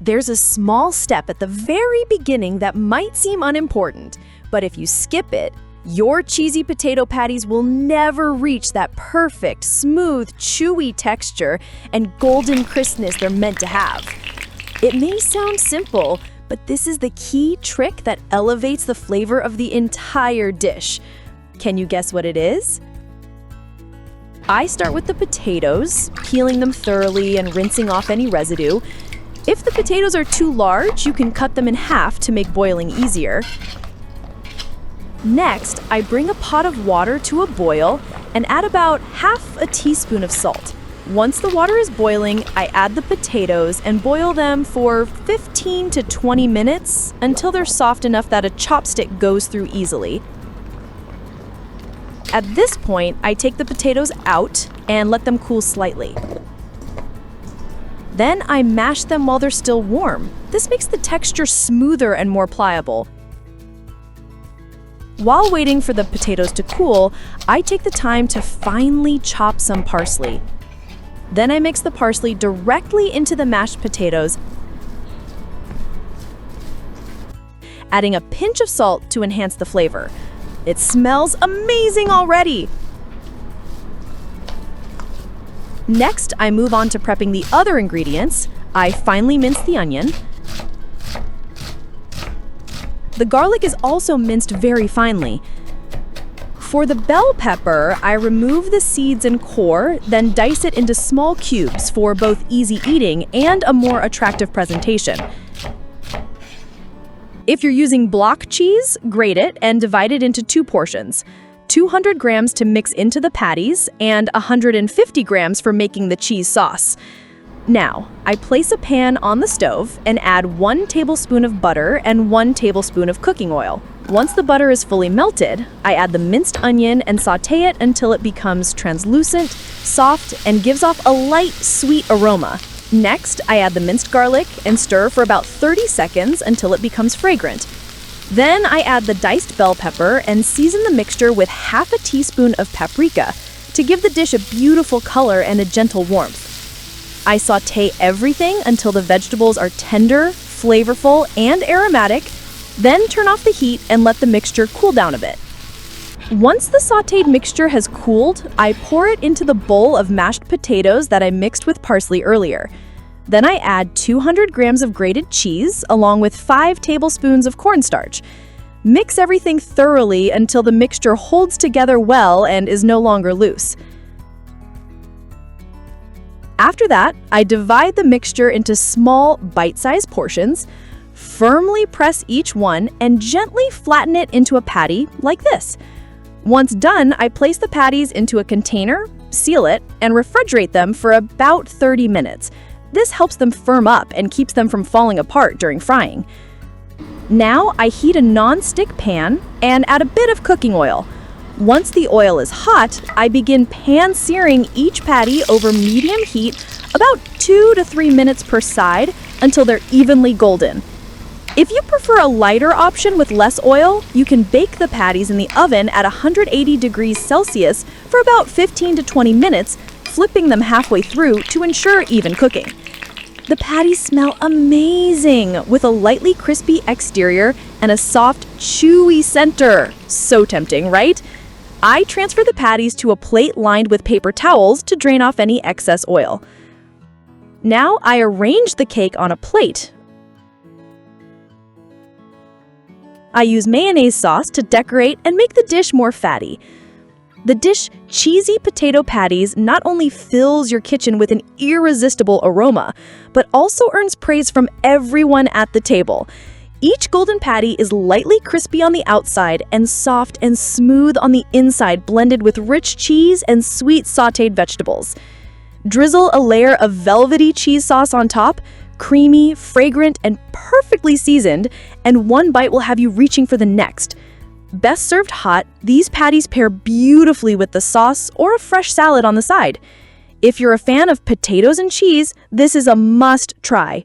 There's a small step at the very beginning that might seem unimportant, but if you skip it, your cheesy potato patties will never reach that perfect, smooth, chewy texture and golden crispness they're meant to have. It may sound simple, but this is the key trick that elevates the flavor of the entire dish. Can you guess what it is? I start with the potatoes, peeling them thoroughly and rinsing off any residue. If the potatoes are too large, you can cut them in half to make boiling easier. Next, I bring a pot of water to a boil and add about half a teaspoon of salt. Once the water is boiling, I add the potatoes and boil them for 15 to 20 minutes until they're soft enough that a chopstick goes through easily. At this point, I take the potatoes out and let them cool slightly. Then I mash them while they're still warm. This makes the texture smoother and more pliable. While waiting for the potatoes to cool, I take the time to finely chop some parsley. Then I mix the parsley directly into the mashed potatoes, adding a pinch of salt to enhance the flavor. It smells amazing already! Next, I move on to prepping the other ingredients. I finely mince the onion. The garlic is also minced very finely. For the bell pepper, I remove the seeds and core, then dice it into small cubes for both easy eating and a more attractive presentation. If you're using block cheese, grate it and divide it into 2 portions. 200 grams to mix into the patties and 150 grams for making the cheese sauce. Now, I place a pan on the stove and add 1 tablespoon of butter and 1 tablespoon of cooking oil. Once the butter is fully melted, I add the minced onion and sauté it until it becomes translucent, soft, and gives off a light, sweet aroma. Next, I add the minced garlic and stir for about 30 seconds until it becomes fragrant. Then I add the diced bell pepper and season the mixture with half a teaspoon of paprika to give the dish a beautiful color and a gentle warmth. I sauté everything until the vegetables are tender, flavorful, and aromatic, then turn off the heat and let the mixture cool down a bit. Once the sautéed mixture has cooled, I pour it into the bowl of mashed potatoes that I mixed with parsley earlier. Then I add 200 grams of grated cheese along with 5 tablespoons of cornstarch. Mix everything thoroughly until the mixture holds together well and is no longer loose. After that, I divide the mixture into small, bite-sized portions, firmly press each one, and gently flatten it into a patty like this. Once done, I place the patties into a container, seal it, and refrigerate them for about 30 minutes. This helps them firm up and keeps them from falling apart during frying. Now I heat a non-stick pan and add a bit of cooking oil. Once the oil is hot, I begin pan-searing each patty over medium heat about 2 to 3 minutes per side until they're evenly golden. If you prefer a lighter option with less oil, you can bake the patties in the oven at 180 degrees Celsius for about 15 to 20 minutes, flipping them halfway through to ensure even cooking. The patties smell amazing with a lightly crispy exterior and a soft, chewy center. So tempting, right? I transfer the patties to a plate lined with paper towels to drain off any excess oil. Now I arrange the cake on a plate. I use mayonnaise sauce to decorate and make the dish more fatty. The dish Cheesy Potato Patties not only fills your kitchen with an irresistible aroma, but also earns praise from everyone at the table. Each golden patty is lightly crispy on the outside and soft and smooth on the inside, blended with rich cheese and sweet sautéed vegetables. Drizzle a layer of velvety cheese sauce on top, creamy, fragrant, and perfectly seasoned, and one bite will have you reaching for the next. Best served hot, these patties pair beautifully with the sauce or a fresh salad on the side. If you're a fan of potatoes and cheese, this is a must try.